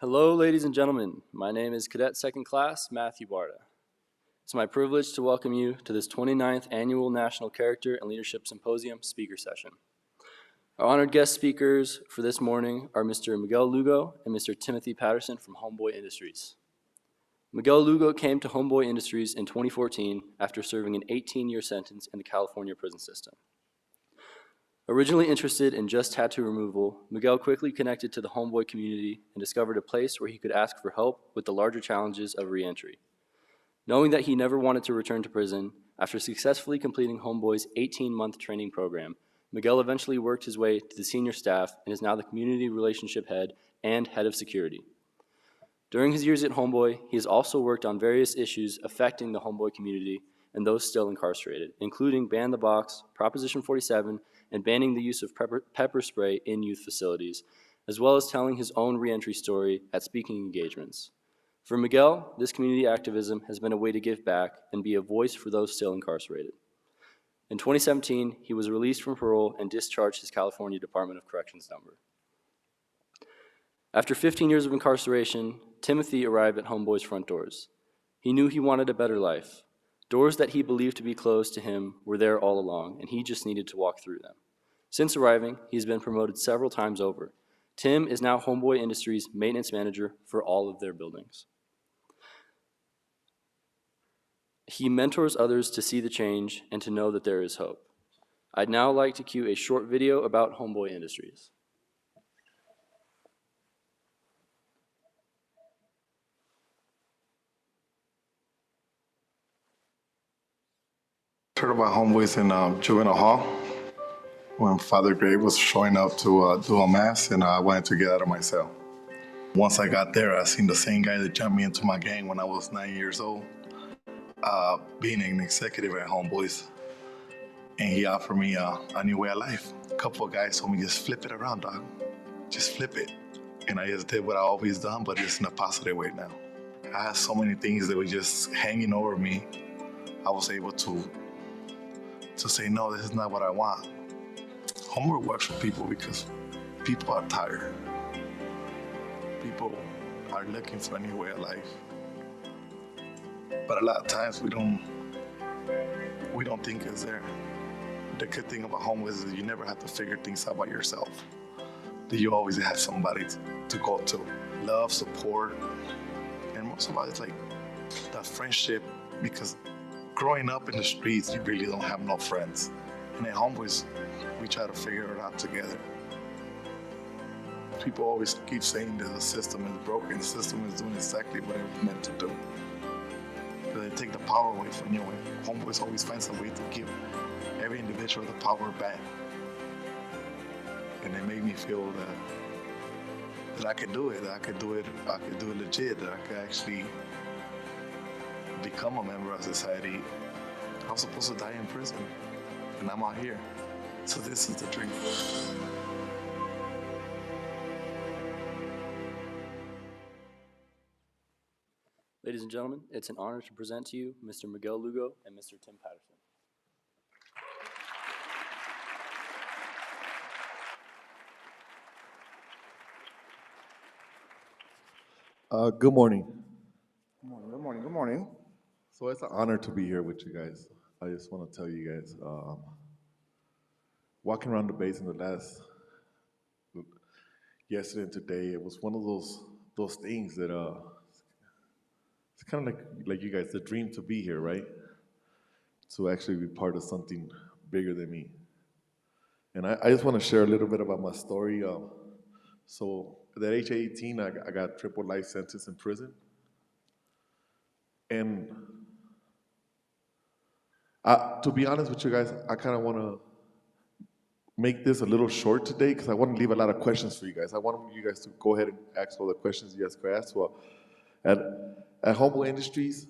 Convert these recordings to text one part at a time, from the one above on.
Hello, ladies and gentlemen. My name is Cadet Second Class Matthew Barta. It's my privilege to welcome you to this 29th Annual National Character and Leadership Symposium speaker session. Our honored guest speakers for this morning are Mr. Miguel Lugo and Mr. Timothy Patterson from Homeboy Industries. Miguel Lugo came to Homeboy Industries in 2014 after serving an 18-year sentence in the California prison system. Originally interested in just tattoo removal, Miguel quickly connected to the Homeboy community and discovered a place where he could ask for help with the larger challenges of reentry. Knowing that he never wanted to return to prison, after successfully completing Homeboy's 18-month training program, Miguel eventually worked his way to the senior staff and is now the community relationship head and head of security. During his years at Homeboy, he has also worked on various issues affecting the Homeboy community and those still incarcerated, including Ban the Box, Proposition 47, and banning the use of pepper spray in youth facilities, as well as telling his own reentry story at speaking engagements. For Miguel, this community activism has been a way to give back and be a voice for those still incarcerated. In 2017, he was released from parole and discharged his California Department of Corrections number. After 15 years of incarceration, Timothy arrived at Homeboy's front doors. He knew he wanted a better life. Doors that he believed to be closed to him were there all along, and he just needed to walk through them. Since arriving, he's been promoted several times over. Tim is now Homeboy Industries' maintenance manager for all of their buildings. He mentors others to see the change and to know that there is hope. I'd now like to cue a short video about Homeboy Industries. Heard about Homeboys in juvenile hall when Father Gray was showing up to do a mass, and I wanted to get out of my cell. Once I got there, I seen the same guy that jumped me into my gang when I was 9 years old, being an executive at Homeboys, and he offered me a new way of life. A couple of guys told me, just flip it around, dog. Just flip it. And I just did what I always done, but it's in a positive way now. I had so many things that were just hanging over me. I was able to say, no, this is not what I want. Homework works for people because people are tired. People are looking for a new way of life. But a lot of times we don't think it's there. The good thing about Homeboys is you never have to figure things out by yourself. That you always have somebody to go to. Love, support, and most of all, it's like that friendship, because growing up in the streets, you really don't have no friends. And at Homeboys, we try to figure it out together. People always keep saying that the system is broken. The system is doing exactly what it was meant to do. But they take the power away from you, and Homeboys always finds a way to give every individual the power back. And they make me feel that I can do it, I could do it legit, that I could actually become a member of society. I was supposed to die in prison, and I'm out here. So this is the dream. Ladies and gentlemen, it's an honor to present to you Mr. Miguel Lugo and Mr. Tim Patterson. Good morning. Good morning, good morning. So it's an honor to be here with you guys. I just want to tell you guys, walking around the base in the last, yesterday and today, it was one of those things that, it's kind of like you guys, the dream to be here, right? To actually be part of something bigger than me. And I just want to share a little bit about my story. So at age 18, I got triple life sentence in prison. And to be honest with you guys, I kind of want to make this a little short today because I want to leave a lot of questions for you guys. I want you guys to go ahead and ask all the questions you guys could ask. Well, at Homeboy Industries,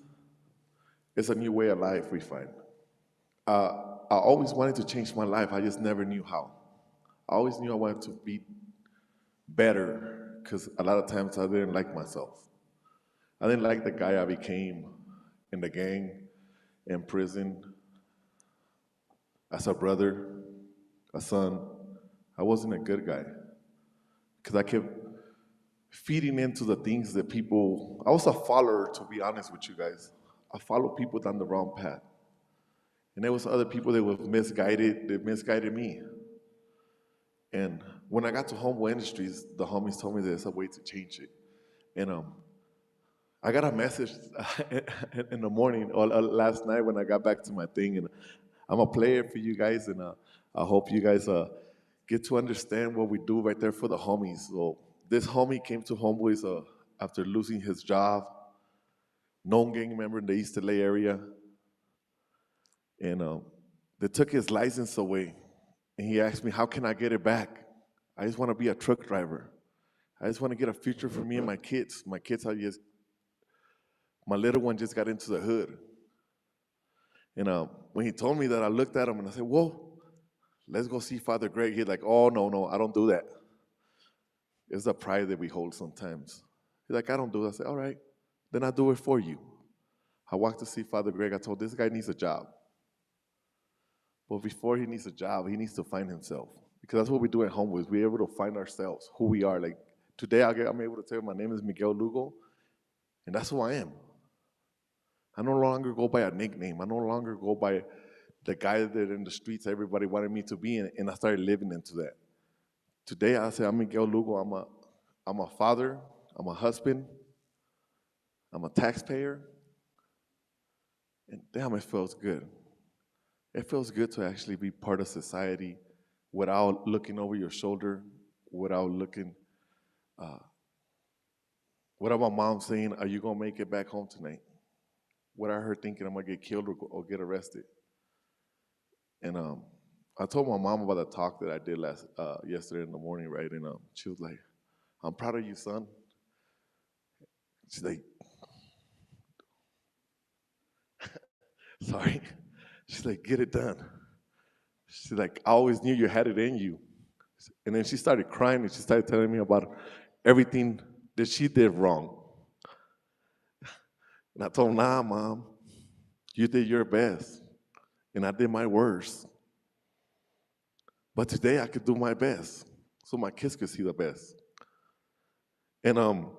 it's a new way of life we find. I always wanted to change my life. I just never knew how. I always knew I wanted to be better because a lot of times I didn't like myself. I didn't like the guy I became in the gang, in prison, as a brother, a son. I wasn't a good guy because I kept feeding into the things that people, I was a follower, to be honest with you guys. I followed people down the wrong path. And there was other people that were misguided, that misguided me. And when I got to Homeboy Industries, the homies told me there's a way to change it. And I got a message in the morning or last night when I got back to my thing, and I'm a player for you guys, and I hope you guys get to understand what we do right there for the homies. So this homie came to Homeboys after losing his job, known gang member in the East LA area, and they took his license away, and he asked me, "How can I get it back? I just want to be a truck driver. I just want to get a future for me and my kids. My little one just got into the hood." And when he told me that, I looked at him and I said, "Whoa, let's go see Father Greg." He's like, "Oh, no, I don't do that." It's the pride that we hold sometimes. He's like, "I don't do that." I said, "All right, then I'll do it for you." I walked to see Father Greg. I told this guy needs a job. But before he needs a job, he needs to find himself. Because that's what we do at home is we're able to find ourselves, who we are. Like today, I'm able to tell you my name is Miguel Lugo, and that's who I am. I no longer go by a nickname. I no longer go by the guy that in the streets everybody wanted me to be, and I started living into that. Today, I say I'm Miguel Lugo. I'm a father. I'm a husband. I'm a taxpayer. And damn, it feels good. It feels good to actually be part of society without looking over your shoulder, without looking, without my mom saying, "Are you gonna make it back home tonight?" Without her thinking I'm gonna get killed or get arrested. And I told my mom about the talk that I did yesterday in the morning, right? And she was like, "I'm proud of you, son." She's like, "Sorry." She's like, "Get it done." She's like, "I always knew you had it in you." And then she started crying and she started telling me about everything that she did wrong. And I told her, "Nah, Mom, you did your best, and I did my worst. But today I could do my best, so my kids could see the best." And I'm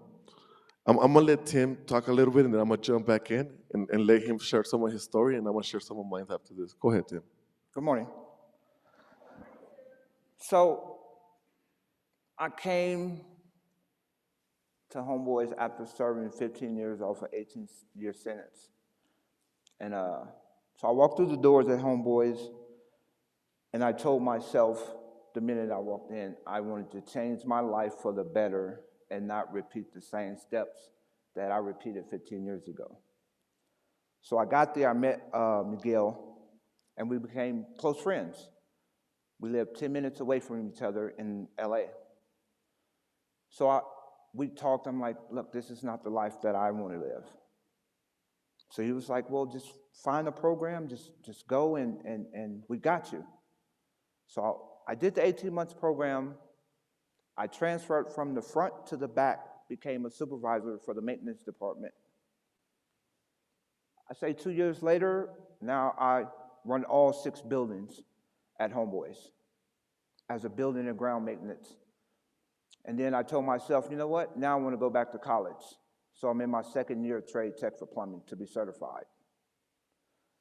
gonna let Tim talk a little bit, and then I'm gonna jump back in and let him share some of his story, and I'm gonna share some of mine after this. Go ahead, Tim. Good morning. So I came to Homeboys after serving 15 years off an 18-year sentence. And so I walked through the doors at Homeboys, and I told myself the minute I walked in, I wanted to change my life for the better and not repeat the same steps that I repeated 15 years ago. So I got there, I met Miguel, and we became close friends. We lived 10 minutes away from each other in LA. So we talked, I'm like, "Look, this is not the life that I want to live." So he was like, "Well, just find a program, just go and we got you." So I did the 18 months program. I transferred from the front to the back, became a supervisor for the maintenance department. I say 2 years later, now I run all 6 buildings at Homeboys as a building and ground maintenance. And then I told myself, you know what? Now I want to go back to college. So I'm in my second year of trade tech for plumbing to be certified.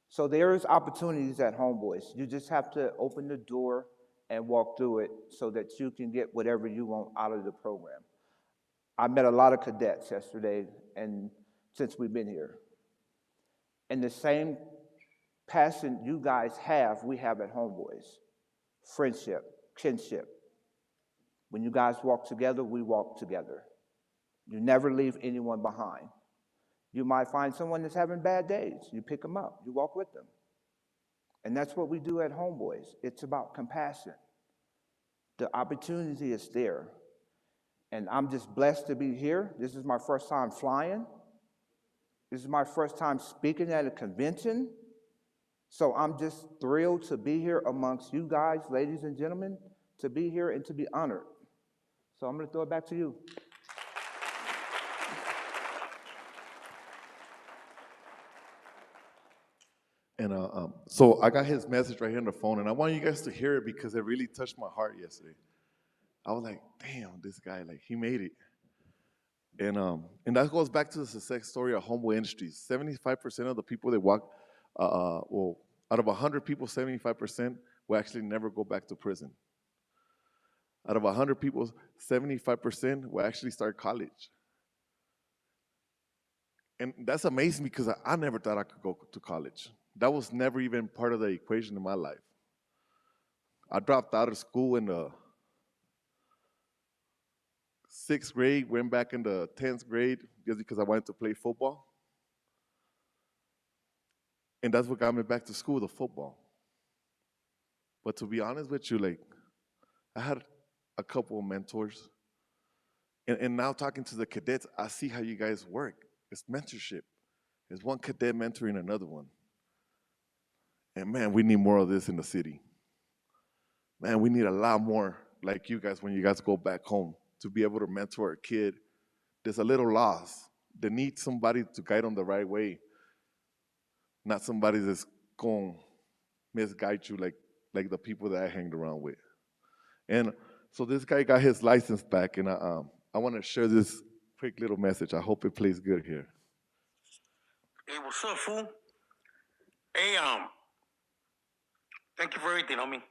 So there's opportunities at Homeboys. You just have to open the door and walk through it so that you can get whatever you want out of the program. I met a lot of cadets yesterday and since we've been here. And the same passion you guys have, we have at Homeboys. Friendship, kinship. When you guys walk together, we walk together. You never leave anyone behind. You might find someone that's having bad days. You pick them up. You walk with them. And that's what we do at Homeboys. It's about compassion. The opportunity is there. And I'm just blessed to be here. This is my first time flying. This is my first time speaking at a convention. So I'm just thrilled to be here amongst you guys, ladies and gentlemen, to be here and to be honored. So I'm going to throw it back to you. And so I got his message right here on the phone, and I want you guys to hear it because it really touched my heart yesterday. I was like, "Damn, this guy, like, he made it." And that goes back to the success story of Homeboy Industries. 75% of the people that walk, well, out of 100 people, 75% will actually never go back to prison. Out of 100 people, 75% will actually start college. And that's amazing because I never thought I could go to college. That was never even part of the equation in my life. I dropped out of school in the 6th grade, went back in the 10th grade just because I wanted to play football. And that's what got me back to school, the football. But to be honest with you, like, I had a couple of mentors. And now talking to the cadets, I see how you guys work. It's mentorship. It's one cadet mentoring another one. And man, we need more of this in the city. Man, we need a lot more like you guys when you guys go back home to be able to mentor a kid that's a little lost. They need somebody to guide them the right way, not somebody that's going to misguide you like the people that I hanged around with. And so this guy got his license back, and I want to share this quick little message. I hope it plays good here. Hey, what's up, fool? Hey, thank you for everything, homie.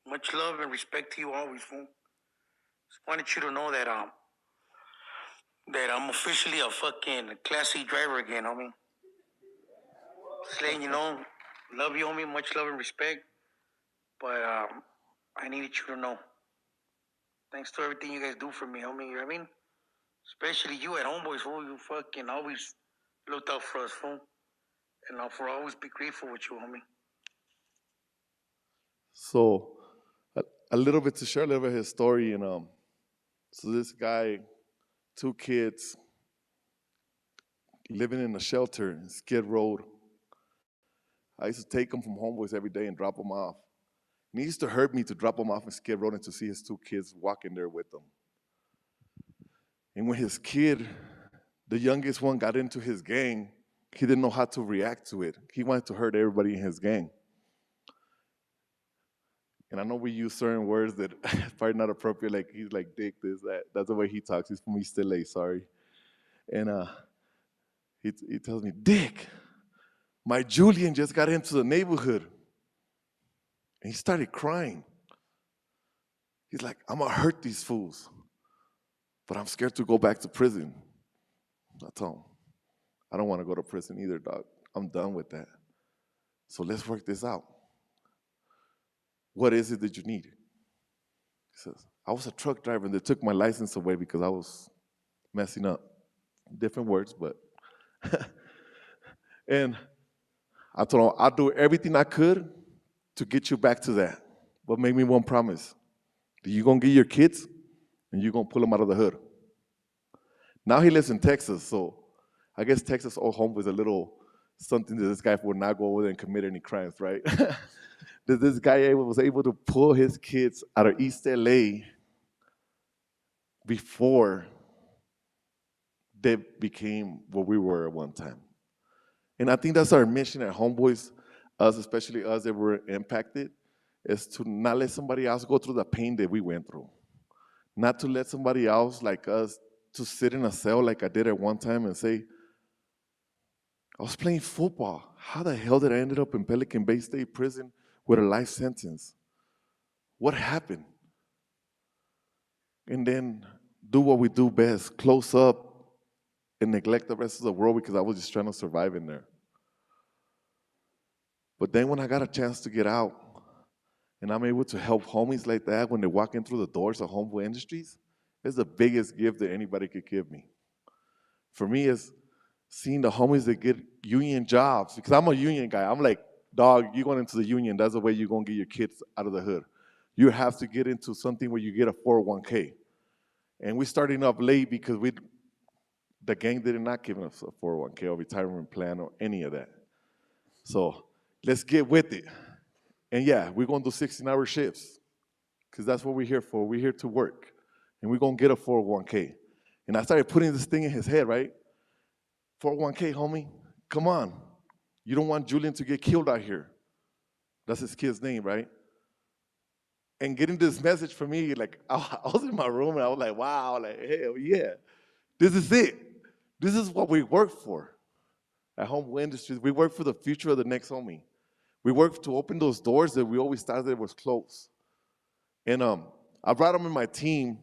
Much love and respect to you always, fool. Just wanted you to know that that I'm officially a fucking Class C driver again, homie. Just letting you know, love you, homie. Much love and respect. But I needed you to know. Thanks to everything you guys do for me, homie. You know what I mean? Especially you at Homeboys, fool. You fucking always looked out for us, fool. And I'll for always be grateful with you, homie. So a little bit to share a little bit of his story, and so this guy, 2 kids, living in a shelter in Skid Road. I used to take him from Homeboys every day and drop him off. And it used to hurt me to drop him off in Skid Road and to see his 2 kids walking there with him. And when his kid, the youngest one, got into his gang, he didn't know how to react to it. He wanted to hurt everybody in his gang. And I know we use certain words that are probably not appropriate, like he's like dick, this, that. That's the way he talks. He's from East LA, sorry. And he tells me, Dick, my Julian just got into the neighborhood. And he started crying. He's like, I'm gonna hurt these fools, but I'm scared to go back to prison. I told him, I don't wanna go to prison either, dog. I'm done with that. So let's work this out. What is it that you need? He says, I was a truck driver and they took my license away because I was messing up. Different words, but. And I told him, I'll do everything I could to get you back to that. But make me one promise. You're going to get your kids and you're going to pull them out of the hood. Now he lives in Texas, so I guess Texas old home was a little something that this guy would not go over there and commit any crimes, right? That this guy was able to pull his kids out of East LA before they became what we were at one time. And I think that's our mission at Homeboys, us, especially us that were impacted, is to not let somebody else go through the pain that we went through. Not to let somebody else like us to sit in a cell like I did at one time and say, I was playing football. How the hell did I end up in Pelican Bay State Prison with a life sentence? What happened? And then do what we do best, close up and neglect the rest of the world because I was just trying to survive in there. But then when I got a chance to get out and I'm able to help homies like that when they walk in through the doors of Homeboy Industries, it's the biggest gift that anybody could give me. For me, it's seeing the homies that get union jobs, because I'm a union guy. I'm like, dog, you're going into the union, that's the way you're going to get your kids out of the hood. You have to get into something where you get a 401k. And we're starting up late because the gang did not give us a 401k or retirement plan or any of that. So let's get with it. And yeah, we're going to do 16-hour shifts because that's what we're here for. We're here to work. And we're going to get a 401k. And I started putting this thing in his head, right? 401k, homie, come on. You don't want Julian to get killed out here. That's his kid's name, right? And getting this message from me, like, I was in my room and I was like, wow, like, hell yeah. This is it. This is what we work for at Homeboy Industries. We work for the future of the next homie. We work to open those doors that we always thought that was closed. And I brought him in my team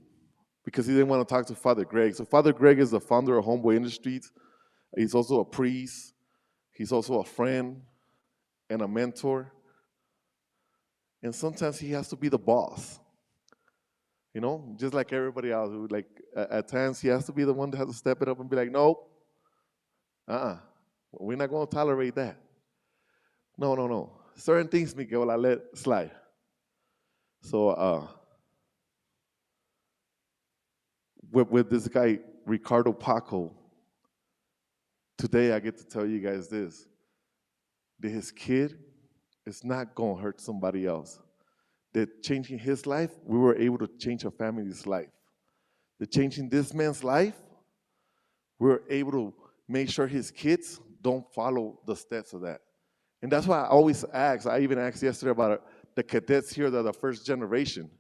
because he didn't want to talk to Father Greg. So Father Greg is the founder of Homeboy Industries. He's also a priest. He's also a friend and a mentor. And sometimes he has to be the boss. You know, just like everybody else. Who, like at times he has to be the one that has to step it up and be like, no, we're not going to tolerate that. No. Certain things, Miguel, I let slide. So with this guy, Ricardo Paco, today I get to tell you guys this, that his kid is not going to hurt somebody else. That changing his life, we were able to change a family's life. That changing this man's life, we were able to make sure his kids don't follow the steps of that. And that's why I always ask, I even asked yesterday about the cadets here that are the first generation.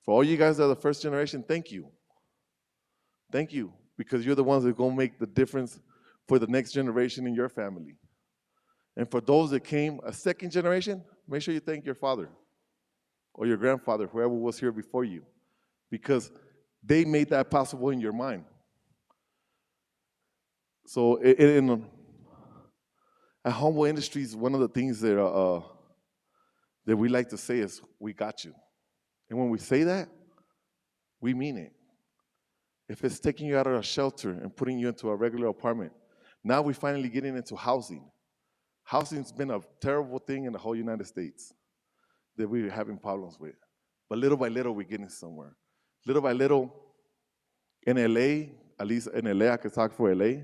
For all you guys that are the first generation, thank you. Thank you, because you're the ones that are going to make the difference for the next generation in your family. And for those that came a second generation, make sure you thank your father or your grandfather, whoever was here before you, because they made that possible in your mind. So at Homeboy Industries, one of the things that we like to say is, we got you. And when we say that, we mean it. If it's taking you out of a shelter and putting you into a regular apartment, now we're finally getting into housing. Housing's been a terrible thing in the whole United States that we're having problems with. But little by little, we're getting somewhere. Little by little, in LA, at least in LA, I can talk for LA,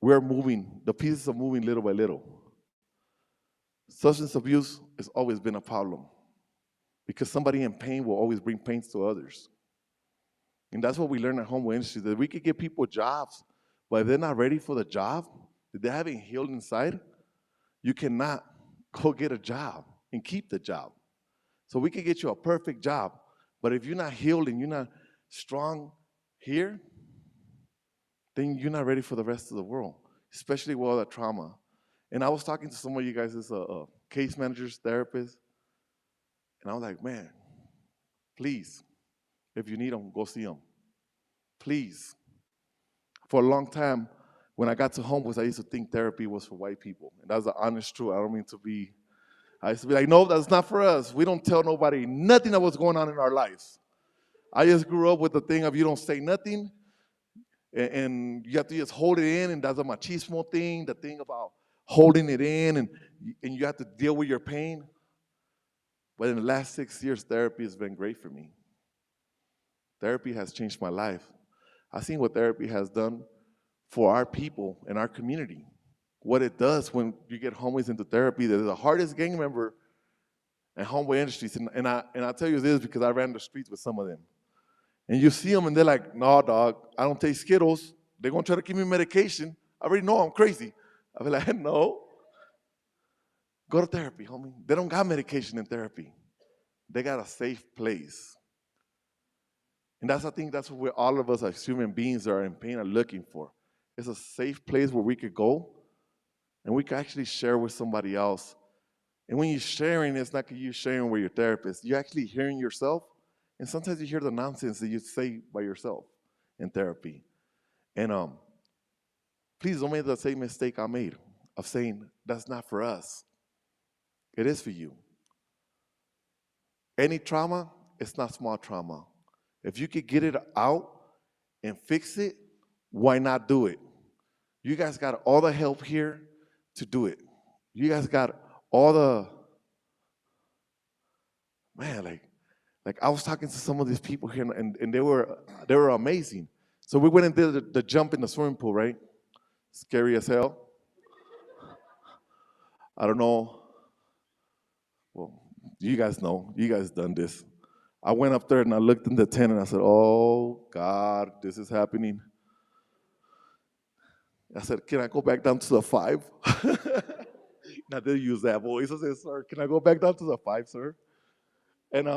we're moving, the pieces are moving little by little. Substance abuse has always been a problem because somebody in pain will always bring pain to others. And that's what we learn at Homeboy Industries, that we could give people jobs, but if they're not ready for the job, if they haven't healed inside, you cannot go get a job and keep the job. So we can get you a perfect job, but if you're not healed and you're not strong here, then you're not ready for the rest of the world, especially with all that trauma. And I was talking to some of you guys as case managers, therapists, and I was like, man, please, if you need them, go see them. Please. For a long time, when I got to Homeboys, I used to think therapy was for white people. And that's the honest truth. I don't mean to be, I used to be like, no, that's not for us. We don't tell nobody nothing that was going on in our lives. I just grew up with the thing of you don't say nothing, and you have to just hold it in, and that's a machismo thing, the thing about holding it in, and you have to deal with your pain. But in the last 6 years, therapy has been great for me. Therapy has changed my life. I've seen what therapy has done for our people and our community. What it does when you get homies into therapy, they're the hardest gang member at Homeboy Industries. And I tell you this because I ran the streets with some of them. And you see them and they're like, no, dog, I don't take Skittles. They're going to try to give me medication. I already know I'm crazy. I'll be like, no. Go to therapy, homie. They don't got medication in therapy. They got a safe place. And I think that's what all of us as human beings that are in pain are looking for. It's a safe place where we could go and we can actually share with somebody else. And when you're sharing, it's not you sharing with your therapist. You're actually hearing yourself. And sometimes you hear the nonsense that you say by yourself in therapy. And please don't make the same mistake I made of saying, that's not for us. It is for you. Any trauma, it's not small trauma. If you could get it out and fix it, why not do it? You guys got all the help here to do it. You guys got all the, man, like I was talking to some of these people here, and they were amazing. So we went and did the jump in the swimming pool, right? Scary as hell. I don't know. Well, you guys know. You guys done this. I went up there and I looked in the tent and I said, oh, God, this is happening. I said, can I go back down to the 5? I did use that voice. I said, sir, can I go back down to the 5, sir? And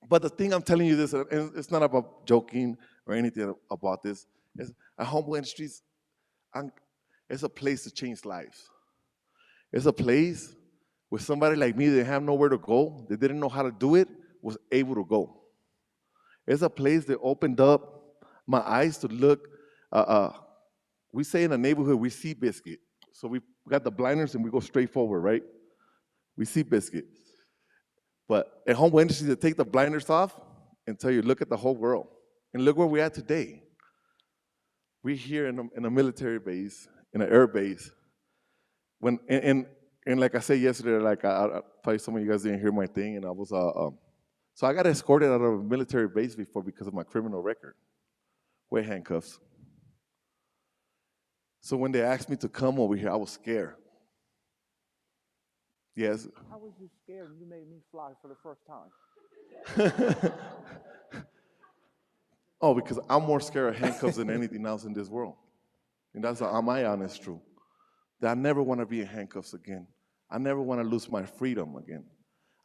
But the thing I'm telling you this, and it's not about joking or anything about this, is at Homeboy Industries, it's a place to change lives. It's a place where somebody like me that have nowhere to go, that didn't know how to do it, was able to go. It's a place that opened up my eyes to look. We say in the neighborhood, we see biscuit. So we got the blinders and we go straight forward, right? We see biscuit. But at Homeboy Industries, they take the blinders off and tell you, look at the whole world. And look where we're at today. We're here in a military base, in an air base. And like I said yesterday, like probably some of you guys didn't hear my thing, and I was so I got escorted out of a military base before because of my criminal record, with handcuffs. So when they asked me to come over here, I was scared. Yes. How was you scared when you made me fly for the first time? Oh, because I'm more scared of handcuffs than anything else in this world. And that's my honest truth. That I never want to be in handcuffs again. I never want to lose my freedom again.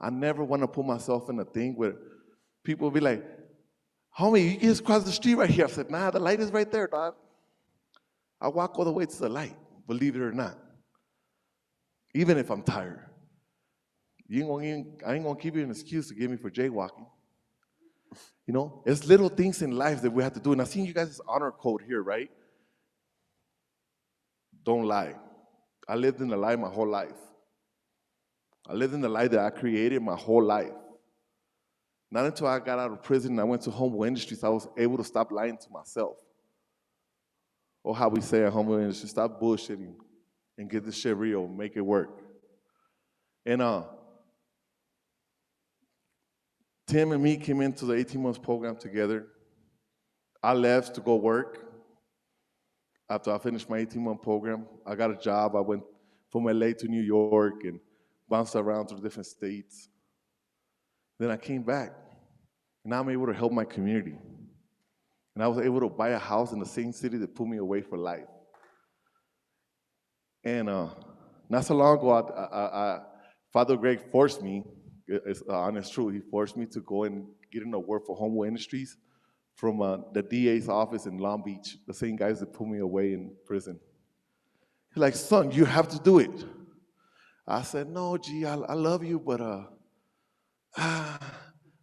I never want to put myself in a thing where people will be like, homie, you can just cross the street right here. I said, nah, the light is right there, dog. I walk all the way to the light, believe it or not. Even if I'm tired. I ain't gonna give you an excuse to give me for jaywalking. You know, it's little things in life that we have to do. And I've seen you guys' honor code here, right? Don't lie. I lived in a lie my whole life. I lived in the lie that I created my whole life. Not until I got out of prison and I went to Homeboy Industries, I was able to stop lying to myself. Or how we say at Homeboy Industries, stop bullshitting and get this shit real, make it work. And Tim and me came into the 18 months program together. I left to go work. After I finished my 18-month program, I got a job. I went from LA to New York and bounced around to different states. Then I came back, and now I'm able to help my community. And I was able to buy a house in the same city that put me away for life. And not so long ago, Father Greg forced me, it's honest truth, he forced me to go and get an award for Homeboy Industries from the DA's office in Long Beach, the same guys that put me away in prison. He's like, son, you have to do it. I said, no, G, I love you, but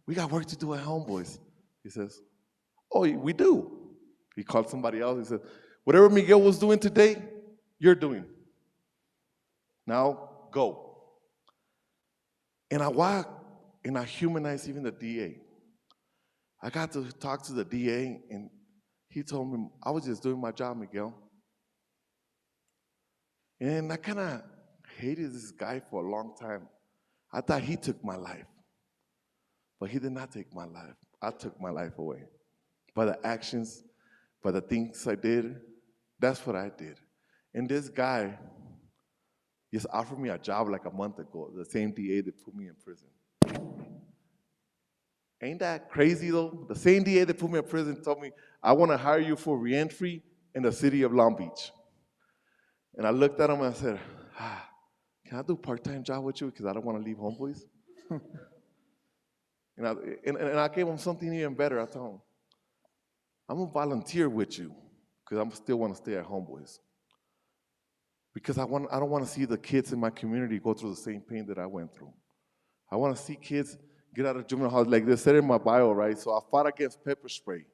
we got work to do at Homeboys. He says, oh, we do. He called somebody else. He said, whatever Miguel was doing today, you're doing. Now, go. And I walked, and I humanized even the DA. I got to talk to the DA, and he told me, I was just doing my job, Miguel. And I kind of hated this guy for a long time. I thought he took my life. But he did not take my life. I took my life away. By the actions, by the things I did, that's what I did. And this guy just offered me a job like a month ago, the same DA that put me in prison. Ain't that crazy though? The same DA that put me in prison told me, I want to hire you for reentry in the city of Long Beach. And I looked at him and I said, can I do a part-time job with you because I don't want to leave Homeboys? and I gave him something even better. I told him, I'm going to volunteer with you because I still want to stay at Homeboys. Because I don't want to see the kids in my community go through the same pain that I went through. I want to see kids get out of juvenile halls, like they said in my bio, right? So I fought against pepper spray.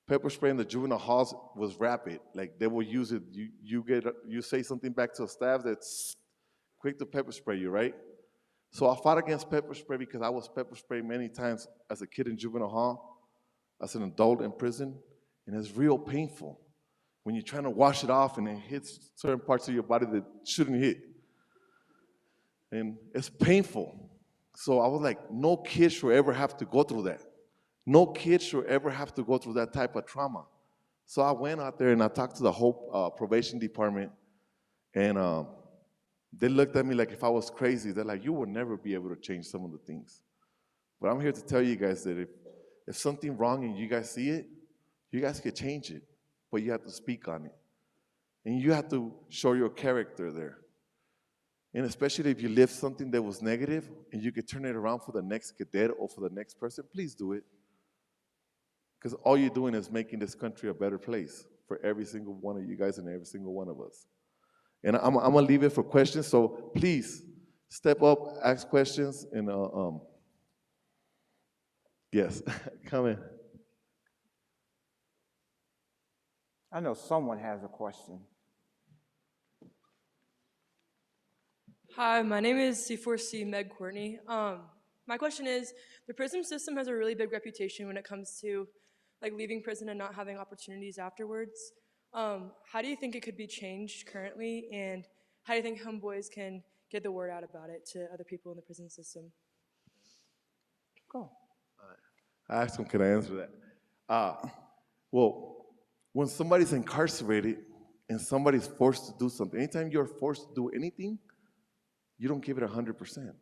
Pepper spray in the juvenile halls was rapid. Like they will use it. You say something back to the staff that's quick to pepper spray you, right? So I fought against pepper spray because I was pepper sprayed many times as a kid in juvenile hall, as an adult in prison, and it's real painful when you're trying to wash it off and it hits certain parts of your body that shouldn't hit. And it's painful. So I was like, no kid should ever have to go through that. No kid should ever have to go through that type of trauma. So I went out there and I talked to the whole probation department, and they looked at me like if I was crazy. They're like, you will never be able to change some of the things. But I'm here to tell you guys that if something's wrong and you guys see it, you guys can change it, but you have to speak on it. And you have to show your character there. And especially if you live something that was negative and you could turn it around for the next cadet or for the next person, please do it. Because all you're doing is making this country a better place for every single one of you guys and every single one of us. And I'm gonna leave it for questions, so please step up, ask questions, and yes, come in. I know someone has a question. Hi, my name is C4C Meg Courtney. My question is, the prison system has a really big reputation when it comes to like leaving prison and not having opportunities afterwards. How do you think it could be changed currently, and how do you think Homeboys can get the word out about it to other people in the prison system? Go. I asked him, can I answer that? Well, when somebody's incarcerated and somebody's forced to do something, anytime you're forced to do anything, you don't give it 100%.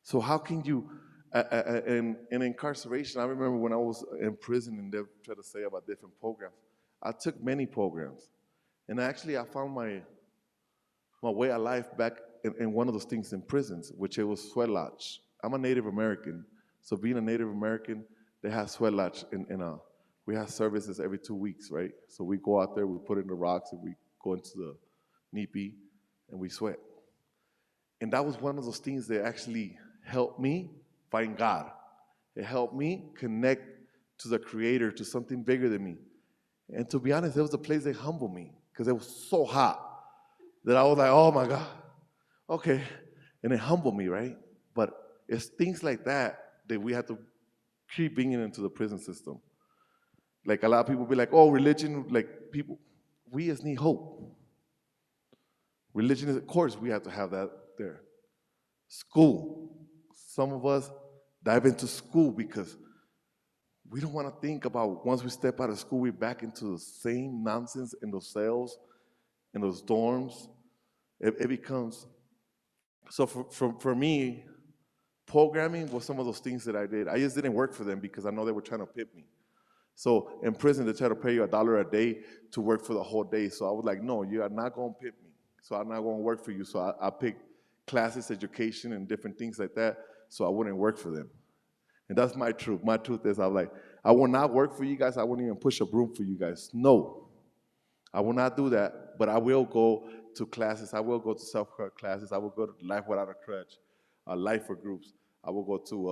So how can you, in incarceration, I remember when I was in prison and they tried to say about different programs. I took many programs. And actually I found my way of life back in one of those things in prisons, which it was sweat lodge. I'm a Native American, so being a Native American, they have sweat lodge we have services every 2 weeks, right? So we go out there, we put in the rocks, and we go into the nipi, and we sweat. And that was one of those things that actually helped me find God. It helped me connect to the Creator, to something bigger than me. And to be honest, it was a place that humbled me because it was so hot that I was like, oh my God, okay. And it humbled me, right? But it's things like that that we have to keep bringing into the prison system. Like a lot of people be like, oh, religion, like people, we just need hope. Religion is, of course, we have to have that there. School. Some of us dive into school because we don't want to think about once we step out of school, we're back into the same nonsense in those cells, in those dorms. It becomes, so for me, programming was some of those things that I did. I just didn't work for them because I know they were trying to pimp me. So in prison, they try to pay you $1 a day to work for the whole day. So I was like, no, you are not going to pimp me. So I'm not going to work for you. So I picked classes, education, and different things like that, so I wouldn't work for them. And that's my truth. My truth is, I'm like, I will not work for you guys. I wouldn't even push a broom for you guys. No, I will not do that. But I will go to classes. I will go to self-care classes. I will go to Life Without a Crutch, Life for Groups. I will go to,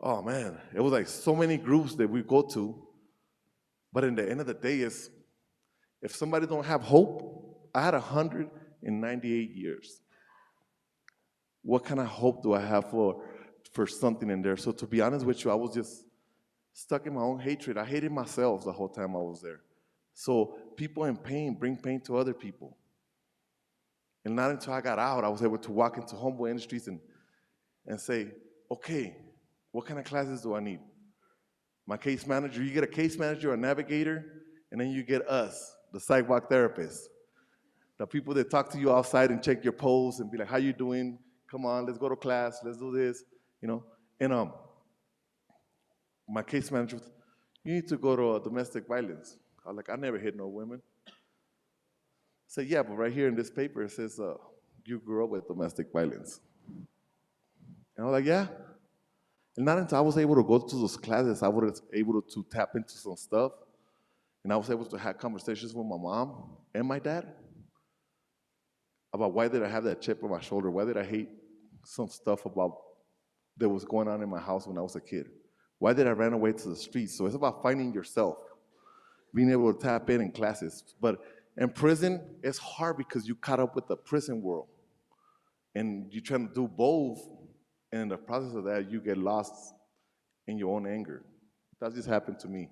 oh man, it was like so many groups that we go to. But in the end of the day, is if somebody don't have hope, I had 198 years. What kind of hope do I have for something in there? So to be honest with you, I was just stuck in my own hatred. I hated myself the whole time I was there. So people in pain bring pain to other people. And not until I got out, I was able to walk into Homeboy Industries and say, okay, what kind of classes do I need? My case manager, you get a case manager, a navigator, and then you get us, the sidewalk therapists. The people that talk to you outside and check your pulse and be like, how you doing? Come on, let's go to class, let's do this, you know? And my case manager, you need to go to domestic violence. I was like, I never hit no women. I said, yeah, but right here in this paper, it says, you grew up with domestic violence. And I was like, yeah. And not until I was able to go to those classes, I was able to tap into some stuff. And I was able to have conversations with my mom and my dad about why did I have that chip on my shoulder? Why did I hate some stuff about that was going on in my house when I was a kid? Why did I run away to the streets? So it's about finding yourself, being able to tap in classes. But in prison, it's hard because you caught up with the prison world. And you're trying to do both, and in the process of that, you get lost in your own anger. That just happened to me.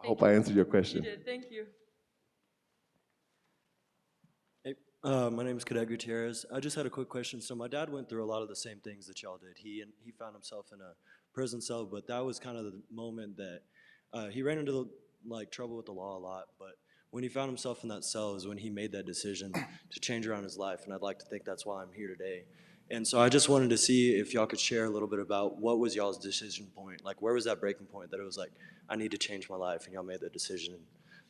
I hope I answered your question. You did, thank you. Hey, my name is Cadet Gutierrez. I just had a quick question. So my dad went through a lot of the same things that y'all did. He found himself in a prison cell, but that was kind of the moment that he ran into trouble with the law a lot. But when he found himself in that cell is when he made that decision to change around his life, and I'd like to think that's why I'm here today. And so I just wanted to see if y'all could share a little bit about what was y'all's decision point? Like, where was that breaking point that it was like, I need to change my life, and y'all made that decision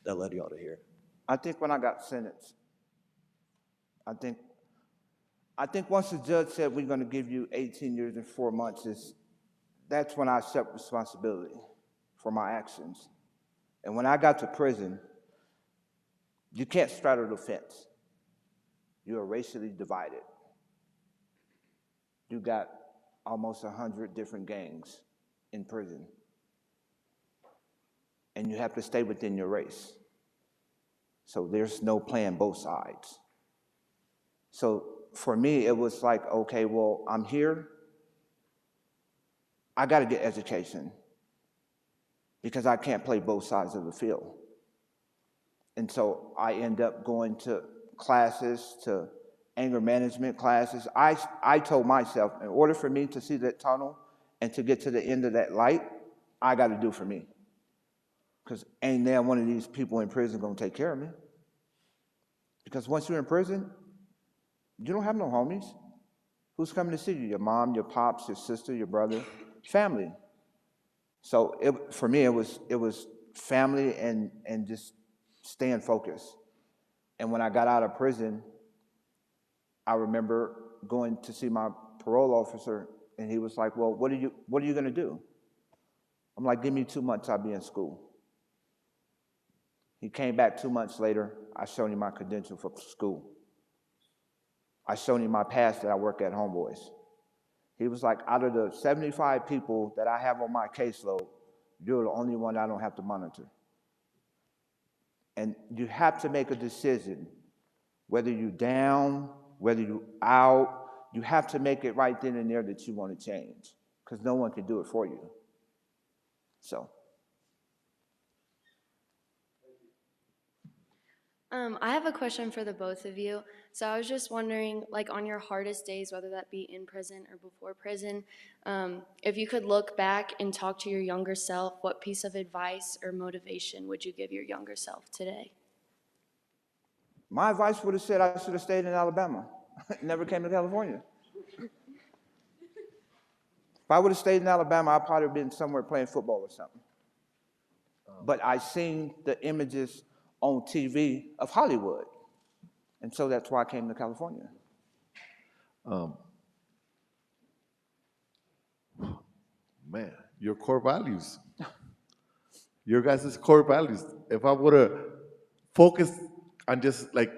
that led y'all to here? I think when I got sentenced, I think I think once the judge said we're going to give you 18 years and 4 months, that's when I accept responsibility for my actions. And when I got to prison, you can't straddle the fence. You are racially divided. You got almost 100 different gangs in prison. And you have to stay within your race. So there's no playing both sides. So for me, it was like, okay, well, I'm here. I got to get education because I can't play both sides of the field. And so I end up going to classes, to anger management classes. I told myself, in order for me to see that tunnel and to get to the end of that light, I got to do for me. Because ain't there one of these people in prison going to take care of me. Because once you're in prison, you don't have no homies. Who's coming to see you? Your mom, your pops, your sister, your brother, family. So for me, it was family and just staying focused. And when I got out of prison, I remember going to see my parole officer, and he was like, "Well, what are you going to do?" I'm like, "Give me 2 months, I'll be in school." He came back 2 months later. I showed him my credential for school. I showed him my pass that I work at Homeboys. He was like, "Out of the 75 people that I have on my caseload, you're the only one I don't have to monitor." And you have to make a decision, whether you're down, whether you're out, you have to make it right then and there that you want to change, because no one can do it for you. So. I have a question for the both of you. So I was just wondering, like on your hardest days, whether that be in prison or before prison, if you could look back and talk to your younger self, what piece of advice or motivation would you give your younger self today? My advice would have said I should have stayed in Alabama. Never came to California. If I would have stayed in Alabama, I'd probably have been somewhere playing football or something. But I seen the images on TV of Hollywood. And so that's why I came to California. Man, your core values. Your guys' core values. If I would have focused on just like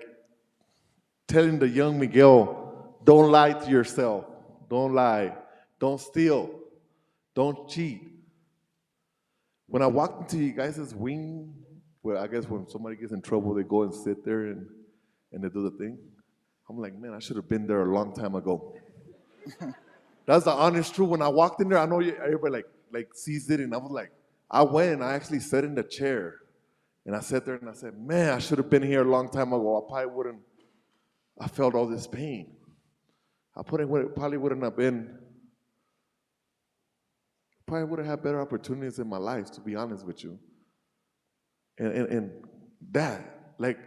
telling the young Miguel, don't lie to yourself. Don't lie. Don't steal. Don't cheat. When I walked into you guys' wing, where I guess when somebody gets in trouble, they go and sit there and they do the thing. I'm like, man, I should have been there a long time ago. That's the honest truth. When I walked in there, I know everybody like sees it, and I was like, I went and I actually sat in the chair, and I sat there and I said, man, I should have been here a long time ago. I probably wouldn't. I felt all this pain. I probably wouldn't have been. Probably would have had better opportunities in my life, to be honest with you. And that, like,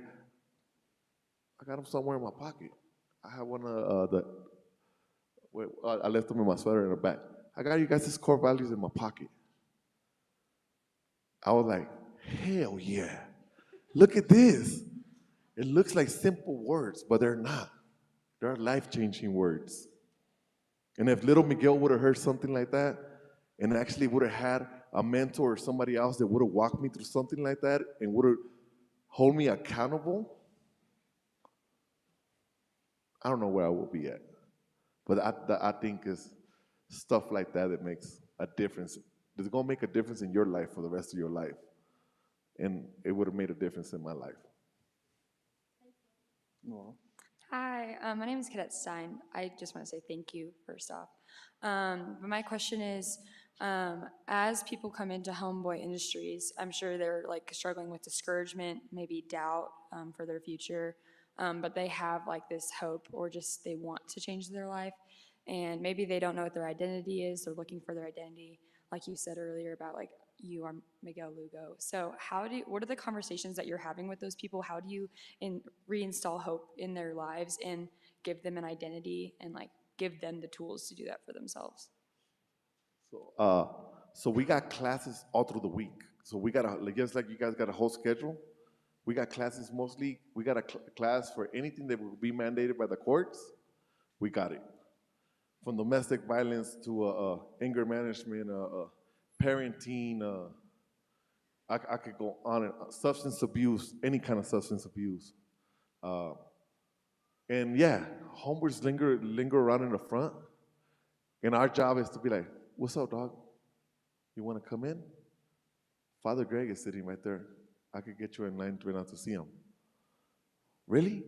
I got them somewhere in my pocket. I have one of I left them in my sweater in the back. I got you guys' core values in my pocket. I was like, hell yeah. Look at this. It looks like simple words, but they're not. They're life-changing words. And if little Miguel would have heard something like that, and actually would have had a mentor or somebody else that would have walked me through something like that and would have held me accountable, I don't know where I will be at. But I think it's stuff like that that makes a difference. It's going to make a difference in your life for the rest of your life. And it would have made a difference in my life. Hi, my name is Cadet Stein. I just want to say thank you, first off. But my question is, as people come into Homeboy Industries, I'm sure they're like struggling with discouragement, maybe doubt for their future, but they have like this hope or just they want to change their life, and maybe they don't know what their identity is. They're looking for their identity, like you said earlier about like you are Miguel Lugo. So what are the conversations that you're having with those people? How do you reinstall hope in their lives and give them an identity and like give them the tools to do that for themselves? So we got classes all through the week. So we got just like you guys got a whole schedule. We got classes mostly, we got a class for anything that will be mandated by the courts, we got it. From domestic violence to anger management, parenting, I could go on and on. Substance abuse, any kind of substance abuse. Uh, and yeah, homeboys linger around in the front. And our job is to be like, what's up, dog? You want to come in? Father Greg is sitting right there. I could get you in line right now to see him. Really?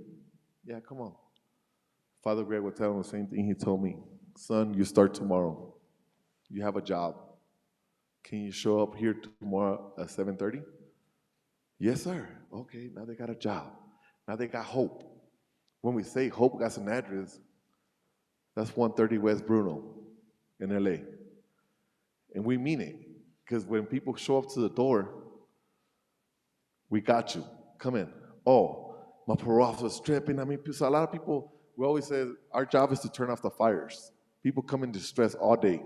Yeah, come on. Father Greg would tell him the same thing he told me. Son, you start tomorrow. You have a job. Can you show up here tomorrow at 7:30? Yes, sir. Okay, now they got a job. Now they got hope. When we say hope got an address, that's 130 West Bruno in LA. And we mean it. Because when people show up to the door, we got you. Come in. Oh, my parole officer's stripping. I mean, so a lot of people, we always say our job is to turn off the fires. People come in distress all day.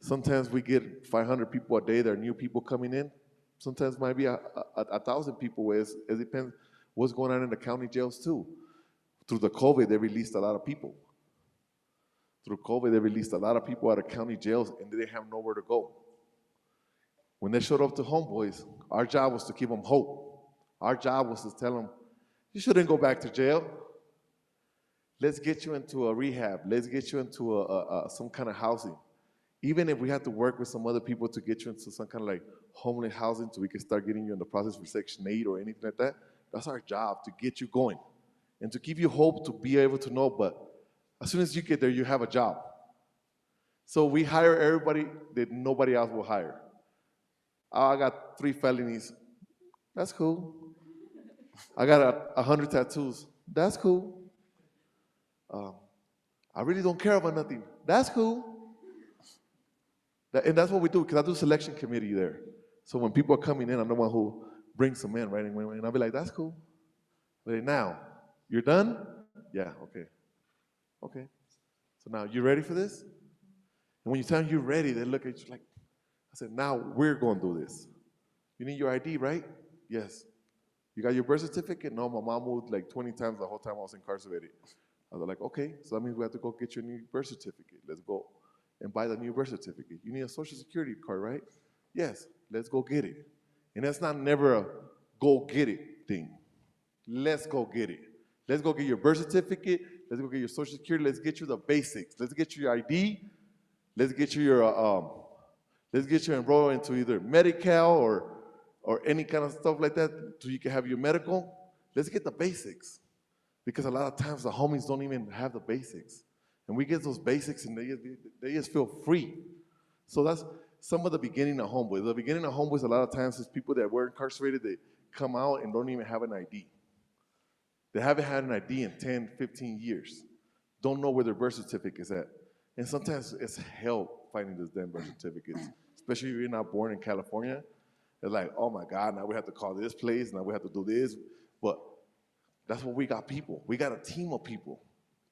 Sometimes we get 500 people a day. There are new people coming in. Sometimes might be a 1,000 people. It depends what's going on in the county jails too. Through the COVID, they released a lot of people. Through COVID, they released a lot of people out of county jails, and they didn't have nowhere to go. When they showed up to Homeboys, our job was to give them hope. Our job was to tell them, you shouldn't go back to jail. Let's get you into a rehab. Let's get you into some kind of housing. Even if we have to work with some other people to get you into some kind of like homeless housing so we can start getting you in the process for Section 8 or anything like that, that's our job, to get you going and to give you hope to be able to know, but as soon as you get there, you have a job. So we hire everybody that nobody else will hire. Oh, I got 3 felonies. That's cool. I got 100 tattoos. That's cool. I really don't care about nothing. That's cool. And that's what we do, because I do selection committee there. So when people are coming in, I'm the one who brings them in, right? And I'll be like, that's cool. But now, you're done? Yeah, okay. Okay. So now, you ready for this? And when you tell them you're ready, they look at you like, I said, now we're going to do this. You need your ID, right? Yes. You got your birth certificate? No, my mom moved like 20 times the whole time I was incarcerated. I was like, okay, so that means we have to go get your new birth certificate. Let's go and buy the new birth certificate. You need a social security card, right? Yes, let's go get it. And that's not never a go get it thing. Let's go get it. Let's go get your birth certificate. Let's go get your social security. Let's get you the basics. Let's get you your ID. Let's get you your let's get you enrolled into either Medi-Cal or any kind of stuff like that so you can have your medical. Let's get the basics. Because a lot of times the homies don't even have the basics. And we get those basics and they just feel free. So that's some of the beginning of Homeboys. The beginning of Homeboys a lot of times is people that were incarcerated, they come out and don't even have an ID. They haven't had an ID in 10, 15 years. Don't know where their birth certificate is at. And sometimes it's hell finding those damn birth certificates, especially if you're not born in California. It's like, oh my God, now we have to call this place, now we have to do this. But that's what we got people. We got a team of people.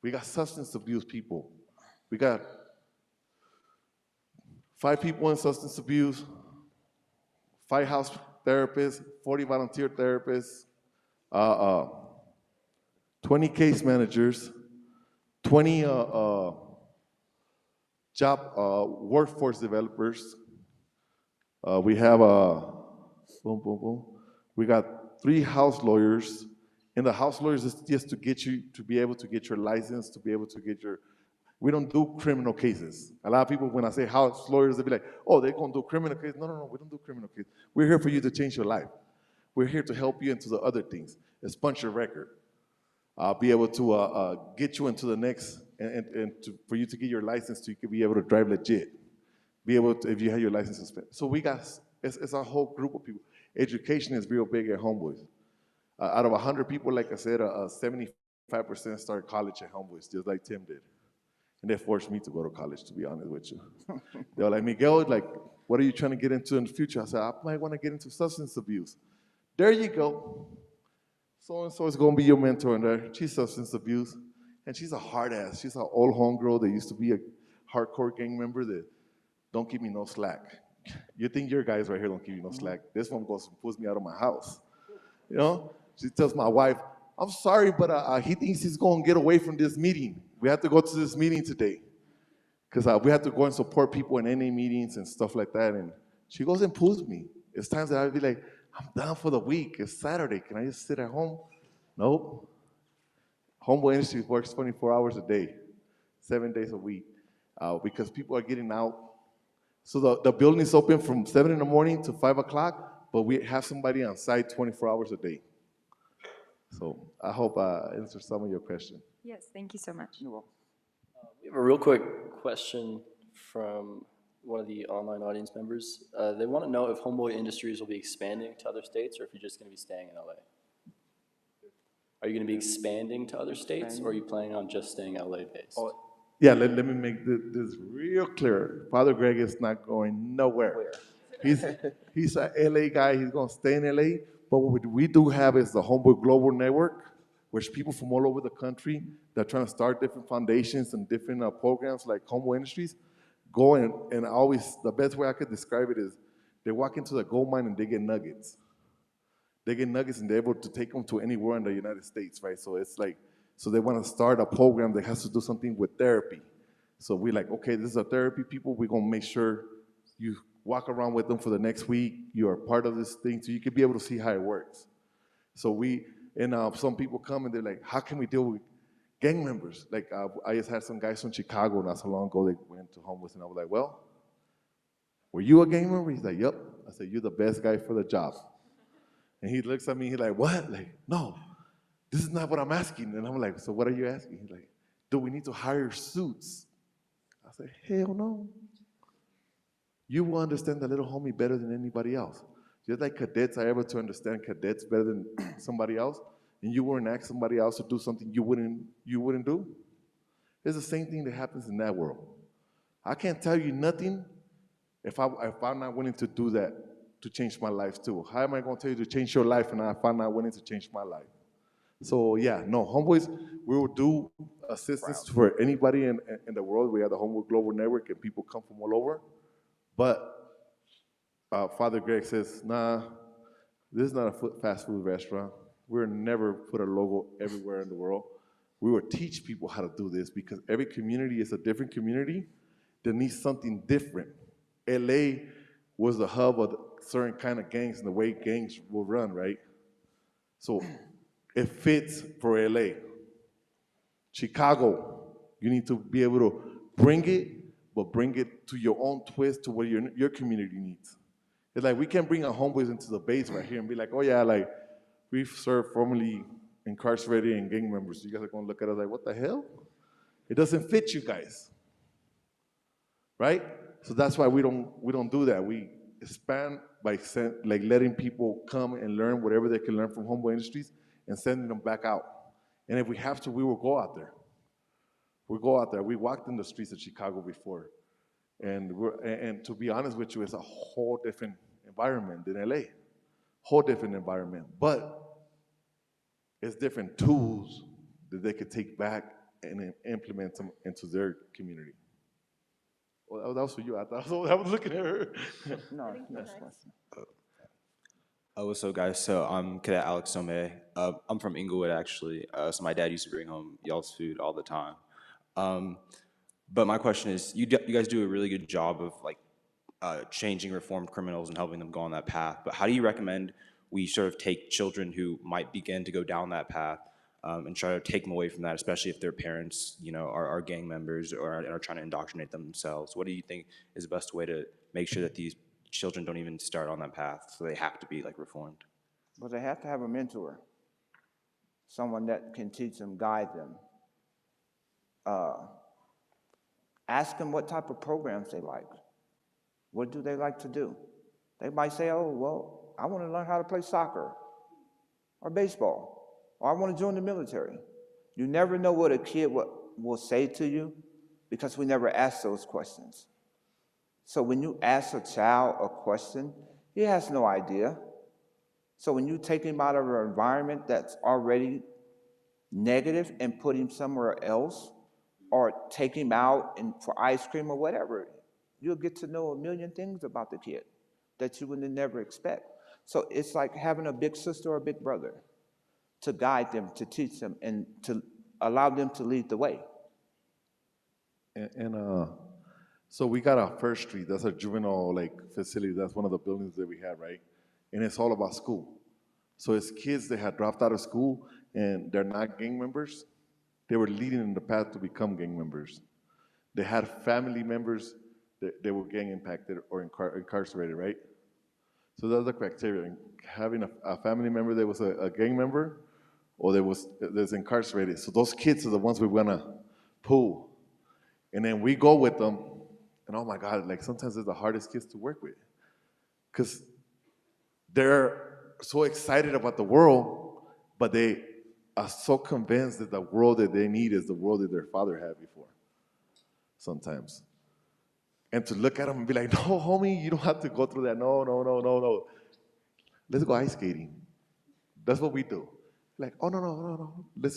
We got substance abuse people. We got 5 people in substance abuse, 5 house therapists, 40 volunteer therapists, 20 case managers, 20 job workforce developers. We have boom, boom, boom. We got 3 house lawyers. And the house lawyers is just to get you to be able to get your license, to be able to get your. We don't do criminal cases. A lot of people, when I say house lawyers, they be like, oh, they're going to do criminal cases. No, no, no, we don't do criminal cases. We're here for you to change your life. We're here to help you into the other things, expunge your record, be able to get you into the next, for you to get your license so you can be able to drive legit, be able to, if you have your license suspended. So we got, it's a whole group of people. Education is real big at Homeboys. Out of 100 people, like I said, 75% started college at Homeboys, just like Tim did. And they forced me to go to college, to be honest with you. They were like, Miguel, like, what are you trying to get into in the future? I said, I might want to get into substance abuse. There you go. So-and-so is going to be your mentor in there. She's substance abuse. And she's a hard ass. She's an old homegirl that used to be a hardcore gang member that don't give me no slack. You think your guys right here don't give you no slack. This one goes and pulls me out of my house. You know, she tells my wife, I'm sorry, but he thinks he's going to get away from this meeting. We have to go to this meeting today because we have to go and support people in NA meetings and stuff like that. And she goes and pulls me. It's times that I'd be like, I'm done for the week. It's Saturday. Can I just sit at home? Nope. Homeboy Industries works 24 hours a day, 7 days a week, because people are getting out. So the building is open from 7 in the morning to 5 o'clock, but we have somebody on site 24 hours a day. So I hope I answered some of your question. Yes, thank you so much. We have a real quick question from one of the online audience members. They want to know if Homeboy Industries will be expanding to other states or if you're just going to be staying in LA. Are you going to be expanding to other states or are you planning on just staying LA based? Yeah, let me make this real clear. Father Greg is not going nowhere. He's an LA guy. He's going to stay in LA. But what we do have is the Homeboy Global Network, which people from all over the country that are trying to start different foundations and different programs like Homeboy Industries go and always, the best way I could describe it is they walk into the gold mine and they get nuggets. They get nuggets and they're able to take them to anywhere in the United States, right? So it's like, so they want to start a program that has to do something with therapy. So we're like, okay, this is a therapy people. We're going to make sure you walk around with them for the next week. You are part of this thing so you can be able to see how it works. So some people come and they're like, how can we deal with gang members? Like I just had some guys from Chicago not so long ago, they went to homeless and I was like, well, were you a gang member? He's like, yep. I said, you're the best guy for the job. And he looks at me, he's like, what? Like, no, this is not what I'm asking. And I'm like, so what are you asking? He's like, do we need to hire suits? I said, hell no. You will understand the little homie better than anybody else. Just like cadets are able to understand cadets better than somebody else, and you wouldn't ask somebody else to do something you wouldn't do. It's the same thing that happens in that world. I can't tell you nothing if I'm not willing to do that to change my life too. How am I going to tell you to change your life and if I'm not willing to change my life? So yeah, no, Homeboys, we will do assistance for anybody in the world. We have the Homeboy Global Network and people come from all over. But Father Greg says, nah, this is not a fast food restaurant. We'll never put a logo everywhere in the world. We will teach people how to do this because every community is a different community that needs something different. LA was the hub of certain kind of gangs and the way gangs will run, right? So it fits for LA. Chicago, you need to be able to bring it, but bring it to your own twist to what your community needs. It's like we can bring our homeboys into the base right here and be like, oh yeah, like we've served formerly incarcerated and gang members. You guys are gonna look at us like, what the hell? It doesn't fit you guys, right? So that's why we don't do that. We expand by letting people come and learn whatever they can learn from Homeboy Industries and sending them back out. And if we have to, we will go out there. We'll go out there. We walked in the streets of Chicago before. And to be honest with you, it's a whole different environment than LA. Whole different environment. But it's different tools that they could take back and implement them into their community. Well, that was for you. I was looking at her. No, next question. What's up, guys? So I'm Cadet Alex Somé. I'm from Inglewood, actually. So my dad used to bring home y'all's food all the time. But my question is, you guys do a really good job of changing reformed criminals and helping them go on that path. But how do you recommend we sort of take children who might begin to go down that path and try to take them away from that, especially if their parents, are gang members or are trying to indoctrinate them themselves? What do you think is the best way to make sure that these children don't even start on that path, so they have to be reformed? But they have to have a mentor, someone that can teach them, guide them. Ask them what type of programs they like. What do they like to do? They might say, oh, well, I want to learn how to play soccer or baseball, or I want to join the military. You never know what a kid will say to you because we never ask those questions. So when you ask a child a question, he has no idea. So when you take him out of an environment that's already negative and put him somewhere else, or take him out for ice cream or whatever, you'll get to know a million things about the kid that you would never expect. So it's like having a big sister or a big brother to guide them, to teach them, and to allow them to lead the way. And so we got our First Street. That's a juvenile like facility. That's one of the buildings that we have, right? And it's all about school. So it's kids that had dropped out of school and they're not gang members. They were leading in the path to become gang members. They had family members that they were gang impacted or incarcerated, right? So that's the criteria. Having a family member that was a gang member or that's incarcerated. So those kids are the ones we want to pull. And then we go with them, and oh my God, like sometimes they're the hardest kids to work with. Because they're so excited about the world, but they are so convinced that the world that they need is the world that their father had before, sometimes. And to look at them and be like, no, homie, you don't have to go through that. No, no, no, no, no. Let's go ice skating. That's what we do. Like, oh, no, no, no, no.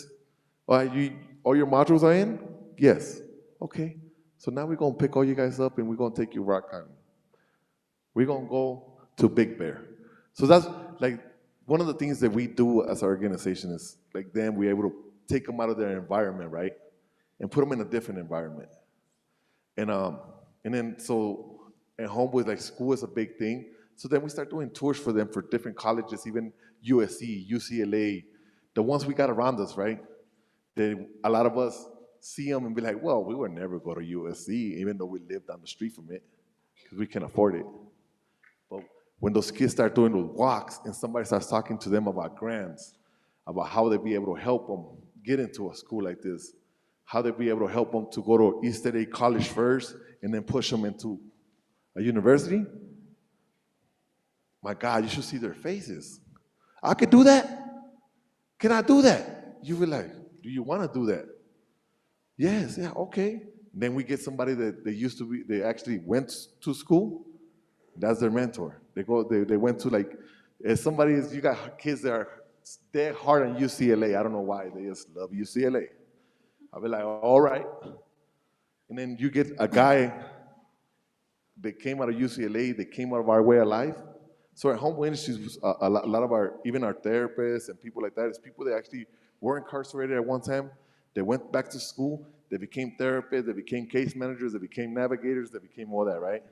All your modules are in? Yes. Okay. So now we're going to pick all you guys up and we're going to take you rock climbing. We're going to go to Big Bear. So that's like one of the things that we do as our organization is like then we're able to take them out of their environment, right? And put them in a different environment. And then so at Homeboy, like school is a big thing. So then we start doing tours for them for different colleges, even USC, UCLA, the ones we got around us, right? A lot of us see them and be like, well, we would never go to USC, even though we live down the street from it, because we can afford it. But when those kids start doing those walks and somebody starts talking to them about grants, about how they'd be able to help them get into a school like this, how they'd be able to help them to go to East LA College first and then push them into a university, my God, you should see their faces. I could do that? Can I do that? You be like, do you want to do that? Yes, yeah, okay. Then we get somebody that they actually went to school. That's their mentor. They went to like, if you got kids that are dead hard on UCLA. I don't know why, they just love UCLA. I'll be like, all right. And then you get a guy that came out of UCLA, that came out of our way of life. So at Homeboy Industries, a lot of even our therapists and people like that, is people that actually were incarcerated at one time. They went back to school, they became therapists, they became case managers, they became navigators, they became all that, right?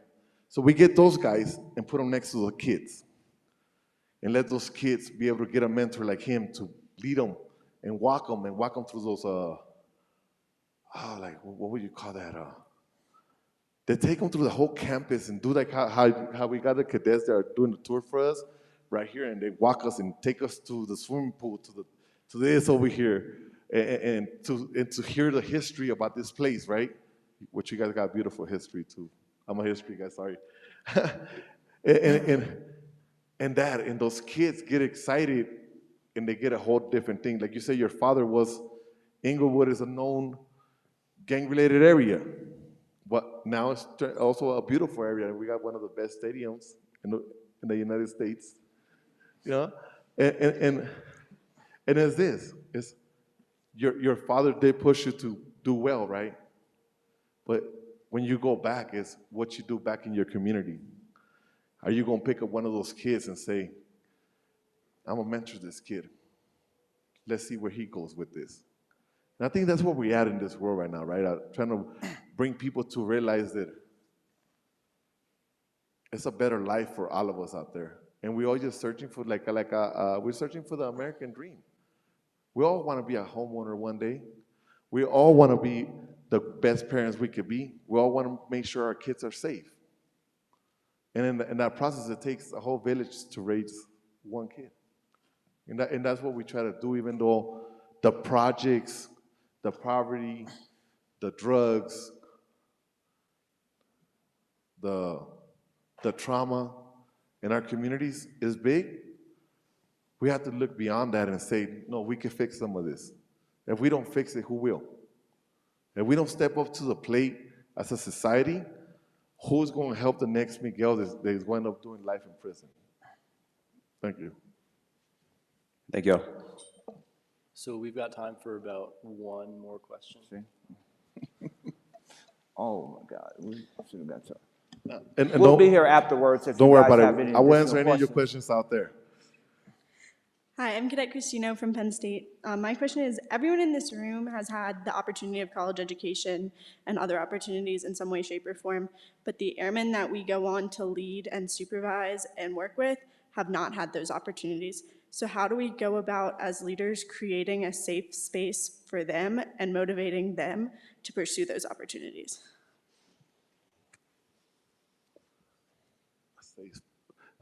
So we get those guys and put them next to the kids and let those kids be able to get a mentor like him to lead them and walk them through those, like, what would you call that? They take them through the whole campus and do like how we got the cadets that are doing the tour for us right here, and they walk us and take us to the swimming pool, to this over here, and to hear the history about this place, right? Which you guys got beautiful history too. I'm a history guy, sorry. and those kids get excited and they get a whole different thing. Like you say, your father Inglewood is a known gang-related area. But now it's also a beautiful area. We got one of the best stadiums in the United States. You know? And it's this. It's your father did push you to do well, right? But when you go back, it's what you do back in your community. Are you going to pick up one of those kids and say, I'm going to mentor this kid. Let's see where he goes with this. And I think that's where we're at in this world right now, right? Trying to bring people to realize that it's a better life for all of us out there. And we're all just searching for, we're searching for the American dream. We all want to be a homeowner one day. We all want to be the best parents we could be. We all want to make sure our kids are safe. And in that process, it takes a whole village to raise one kid. And that's what we try to do, even though the projects, the poverty, the drugs, the trauma in our communities is big. We have to look beyond that and say, no, we can fix some of this. If we don't fix it, who will? If we don't step up to the plate as a society, who's going to help the next Miguel that is going to end up doing life in prison? Thank you. Thank you. So we've got time for about one more question. See? Oh my God, we should have got some. And We'll don't, be here afterwards if don't you worry guys about have it. any I will answer additional any of your questions. questions out there. Hi, I'm Cadet Cristino from Penn State. My question is, everyone in this room has had the opportunity of college education and other opportunities in some way, shape, or form, but the airmen that we go on to lead and supervise and work with have not had those opportunities. So how do we go about, as leaders, creating a safe space for them and motivating them to pursue those opportunities?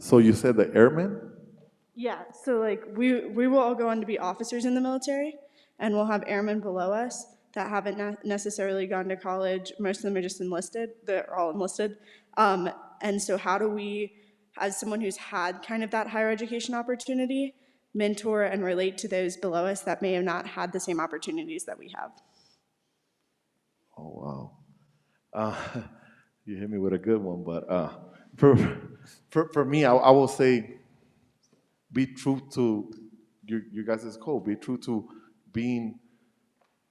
So you said the airmen? Yeah, so like we will all go on to be officers in the military, and we'll have airmen below us that haven't necessarily gone to college. Most of them are just enlisted. They're all enlisted. And so how do we, as someone who's had kind of that higher education opportunity, mentor and relate to those below us that may have not had the same opportunities that we have? Oh, wow. You hit me with a good one, but for me, I will say, be true to your guys' code. Be true to being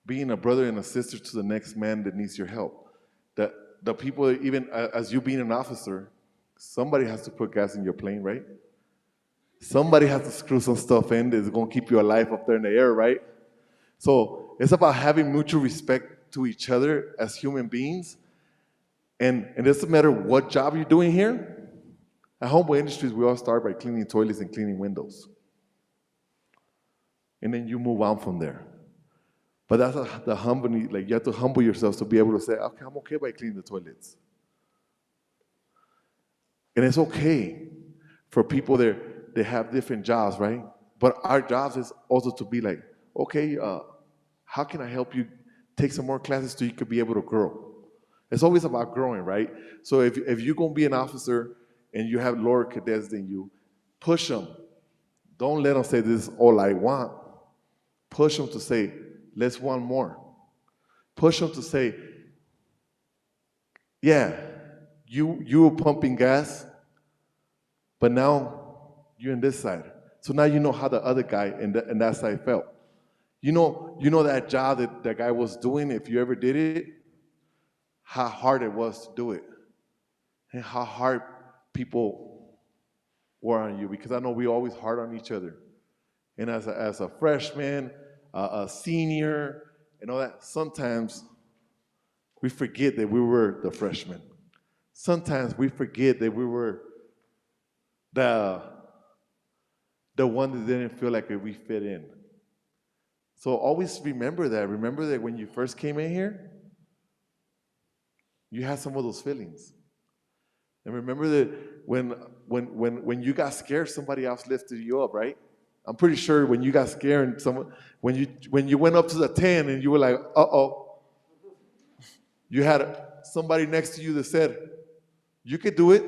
a brother and a sister to the next man that needs your help. The people, even as you being an officer, somebody has to put gas in your plane, right? Somebody has to screw some stuff in that's gonna keep you alive up there in the air, right? So it's about having mutual respect to each other as human beings. And it doesn't matter what job you're doing here. At Homeboy Industries, we all start by cleaning toilets and cleaning windows. And then you move on from there. But that's the humbling, like you have to humble yourself to be able to say, okay, I'm okay by cleaning the toilets. And it's okay for people there, they have different jobs, right? But our jobs is also to be like, okay, how can I help you take some more classes so you could be able to grow? It's always about growing, right? So if you're gonna be an officer and you have lower cadets than you, push them. Don't let them say this is all I want. Push them to say, let's want more. Push them to say, yeah, you were pumping gas, but now you're in this side. So now you know how the other guy in that side felt. You know that job that that guy was doing, if you ever did it, how hard it was to do it. And how hard people were on you, because I know we always hard on each other. And as a freshman, a senior, and all that, sometimes we forget that we were the freshmen. Sometimes we forget that we were the one that didn't feel like we fit in. So always remember that. Remember that when you first came in here, you had some of those feelings. And remember that when you got scared, somebody else lifted you up, right? I'm pretty sure when you got scared, and when you went up to the 10 and you were like, uh-oh, you had somebody next to you that said, you could do it.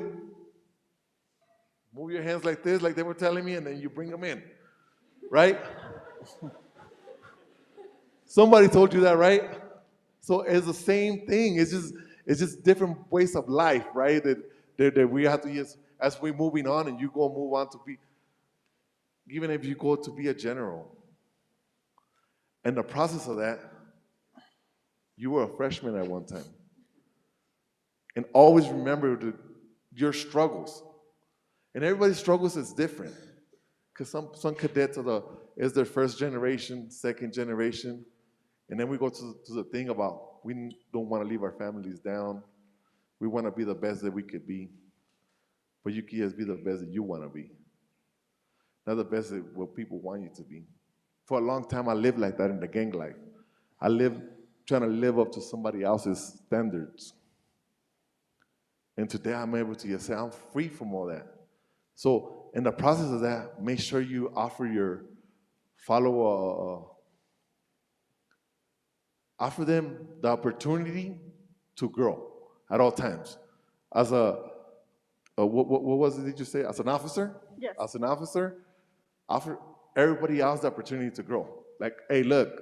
Move your hands like this, like they were telling me, and then you bring them in, right? Somebody told you that, right? So it's the same thing. It's just different ways of life, right? That we have to use as we're moving on, and you go move on to be, even if you go to be a general. In the process of that, you were a freshman at one time. And always remember your struggles. And everybody's struggles is different. Because some cadets is their first generation, second generation. And then we go to the thing about we don't want to leave our families down. We want to be the best that we could be. But you can just be the best that you want to be. Not the best that what people want you to be. For a long time, I lived like that in the gang life. I lived trying to live up to somebody else's standards. And today I'm able to just say, I'm free from all that. So in the process of that, make sure you offer them the opportunity to grow at all times. As what was it that you say? As an officer? Yes. As an officer, offer everybody else the opportunity to grow. Like, hey, look,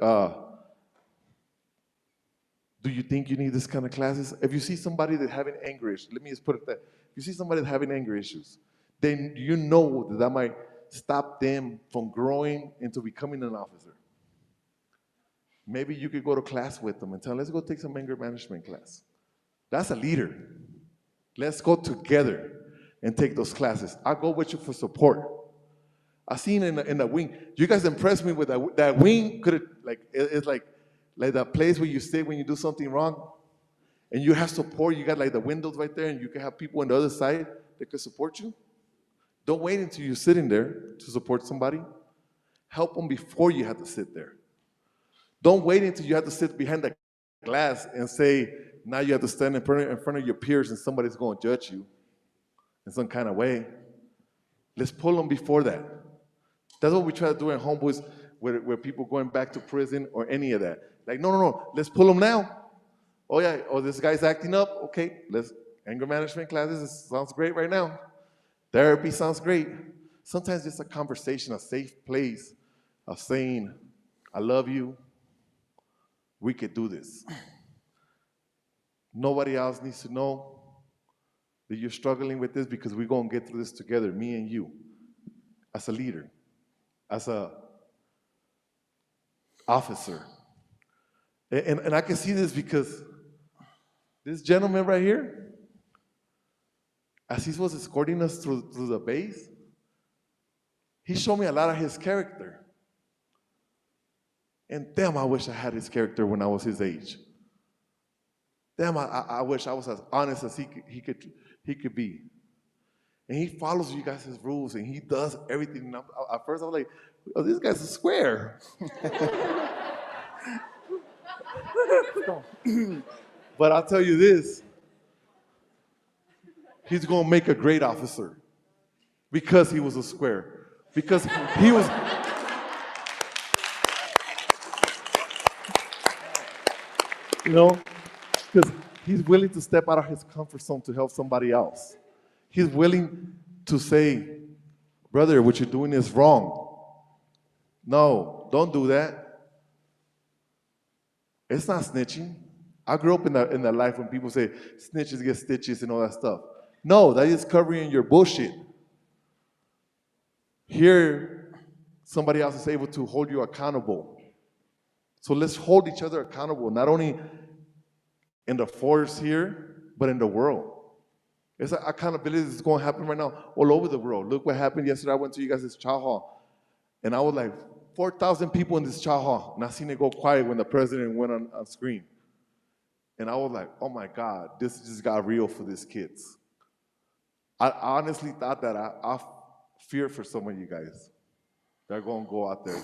do you think you need this kind of classes? If you see somebody that having anger issues, let me just put it that. If you see somebody that having anger issues, then you know that might stop them from growing into becoming an officer. Maybe you could go to class with them and tell them, let's go take some anger management class. That's a leader. Let's go together and take those classes. I'll go with you for support. I seen in the wing. You guys impressed me with that wing. It's like that place where you stay when you do something wrong, and you have support. You got like the windows right there, and you can have people on the other side that can support you. Don't wait until you're sitting there to support somebody. Help them before you have to sit there. Don't wait until you have to sit behind the glass and say, now you have to stand in front of your peers and somebody's going to judge you in some kind of way. Let's pull them before that. That's what we try to do at Homeboys, where people going back to prison or any of that. Like, no, let's pull them now. Oh yeah, this guy's acting up. Okay, let's anger management classes. Sounds great right now. Therapy sounds great. Sometimes just a conversation, a safe place of saying, I love you. We could do this. Nobody else needs to know that you're struggling with this because we're going to get through this together, me and you, as a leader, as a officer. And I can see this because this gentleman right here, as he was escorting us through the base, he showed me a lot of his character. And damn, I wish I had his character when I was his age. Damn, I wish I was as honest as he could be. And he follows you guys' rules, and he does everything. And at first, I was like, oh, this guy's a square. But I'll tell you this, he's going to make a great officer because he was a square. Because he was... You know, because he's willing to step out of his comfort zone to help somebody else. He's willing to say, brother, what you're doing is wrong. No, don't do that. It's not snitching. I grew up in the life when people say snitches get stitches and all that stuff. No, that is covering your bullshit. Here, somebody else is able to hold you accountable. So let's hold each other accountable, not only in the force here, but in the world. It's like accountability is going to happen right now all over the world. Look what happened yesterday. I went to you guys' chow hall, and I was like, 4,000 people in this chow hall, and I seen it go quiet when the president went on screen. And I was like, oh my God, this just got real for these kids. I honestly thought that I fear for some of you guys. They're going to go out there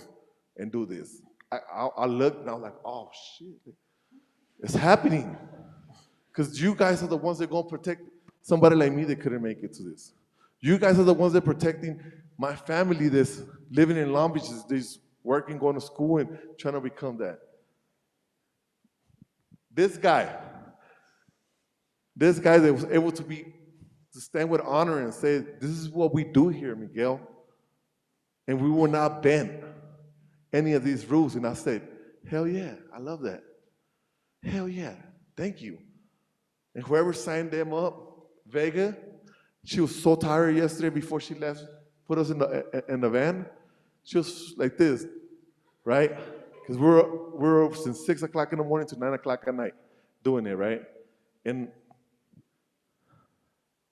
and do this. I looked and I was like, oh shit, it's happening. Because you guys are the ones that are going to protect somebody like me that couldn't make it to this. You guys are the ones that are protecting my family that's living in Long Beach, that's working, going to school, and trying to become that. This guy that was able to stand with honor and say, this is what we do here, Miguel. And we will not bend any of these rules. And I said, hell yeah, I love that. Hell yeah, thank you. And whoever signed them up, Vega, she was so tired yesterday before she left, put us in the van. She was like this, right? Because we're up since 6 o'clock in the morning to 9 o'clock at night doing it, right? And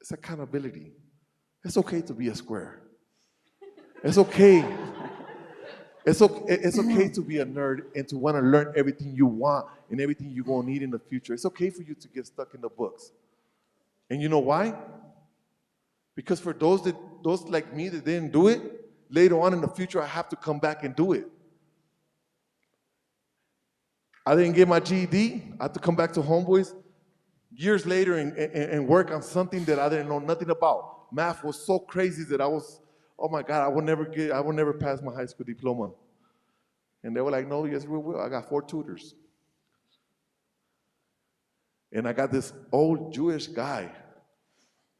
it's accountability. It's okay to be a square. It's okay. It's okay to be a nerd and to want to learn everything you want and everything you're going to need in the future. It's okay for you to get stuck in the books. And you know why? Because for those like me that didn't do it, later on in the future, I have to come back and do it. I didn't get my GED. I had to come back to Homeboys years later and work on something that I didn't know nothing about. Math was so crazy that I was, oh my God, I will never pass my high school diploma. And they were like, no, yes, we will. I got 4 tutors. And I got this old Jewish guy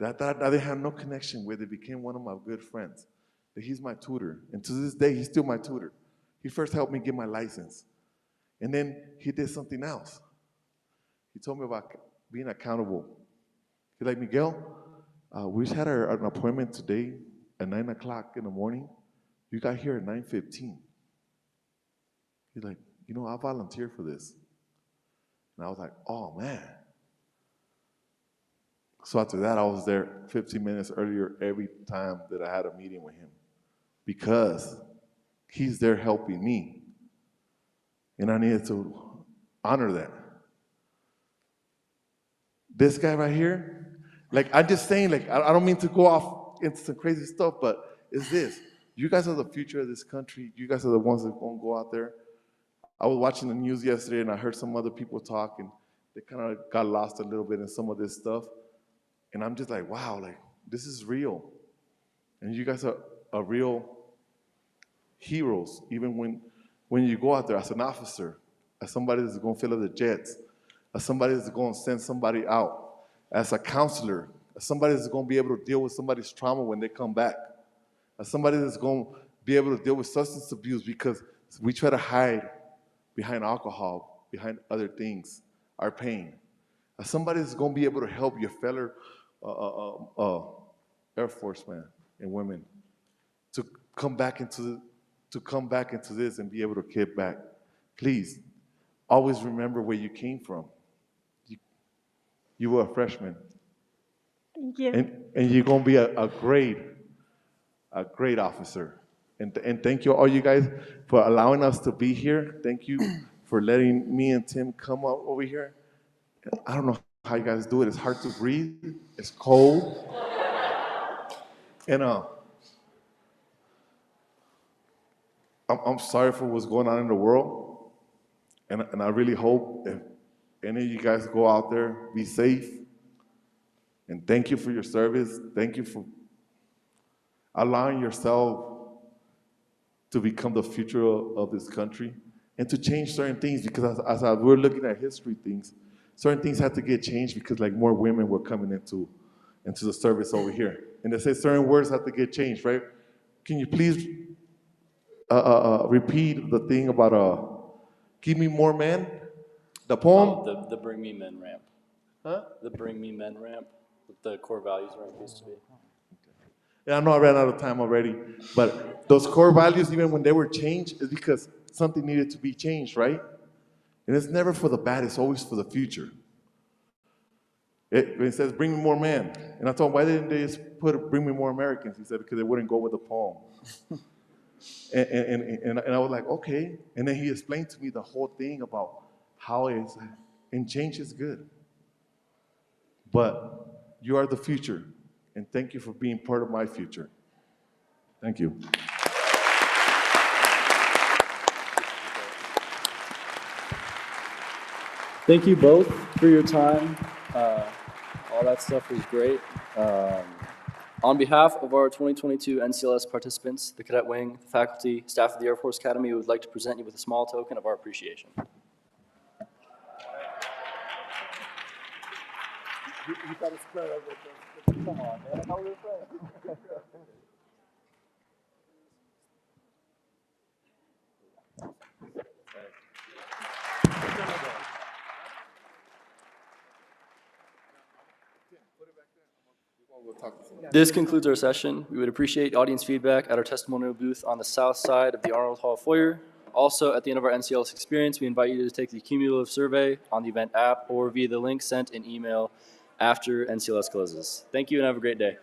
that I didn't have no connection with. It became one of my good friends. He's my tutor. And to this day, he's still my tutor. He first helped me get my license. And then he did something else. He told me about being accountable. He's like, Miguel, we just had an appointment today at 9 o'clock in the morning. You got here at 9:15. He's like, you know, I volunteered for this. And I was like, oh man. So after that, I was there 15 minutes earlier every time that I had a meeting with him because he's there helping me. And I needed to honor that. This guy right here, like I'm just saying, like I don't mean to go off into some crazy stuff, but it's this. You guys are the future of this country. You guys are the ones that are going to go out there. I was watching the news yesterday and I heard some other people talk and they kind of got lost a little bit in some of this stuff. And I'm just like, wow, like this is real. And you guys are real heroes, even when you go out there as an officer, as somebody that's going to fill up the jets, as somebody that's going to send somebody out, as a counselor, as somebody that's going to be able to deal with somebody's trauma when they come back, as somebody that's going to be able to deal with substance abuse because we try to hide behind alcohol, behind other things, our pain. As somebody that's going to be able to help your fellow Air Force men and women to come back into this and be able to get back. Please, always remember where you came from. You were a freshman. Thank you. And you're going to be a great officer. And thank you, all you guys, for allowing us to be here. Thank you for letting me and Tim come up over here. I don't know how you guys do it. It's hard to breathe. It's cold. And I'm sorry for what's going on in the world. And I really hope if any of you guys go out there, be safe. And thank you for your service. Thank you for allowing yourself to become the future of this country and to change certain things, because as we're looking at history things, certain things had to get changed because like more women were coming into the service over here. And they say certain words have to get changed, right? Can you please repeat the thing about give me more men? The poem? The Bring Me Men ramp. Huh? The Bring Me Men ramp, with the core values ramp used to be. Yeah, I know I ran out of time already, but those core values, even when they were changed, is because something needed to be changed, right? And it's never for the bad, it's always for the future. It says, bring me more men. And I told him, why didn't they just put bring me more Americans? He said, because they wouldn't go with the poem. and I was like, okay. And then he explained to me the whole thing about how and change is good. But you are the future. And thank you for being part of my future. Thank you. Thank you both for your time. All that stuff was great. On behalf of our 2022 NCLS participants, the Cadet Wing, the faculty, staff of the Air Force Academy, we would like to present you with a small token of our appreciation. You got to spread over this. Come on, man. How are you friends? This concludes our session. We would appreciate audience feedback at our testimonial booth on the south side of the Arnold Hall foyer. Also, at the end of our NCLS experience, we invite you to take the cumulative survey on the event app or via the link sent in email after NCLS closes. Thank you and have a great day.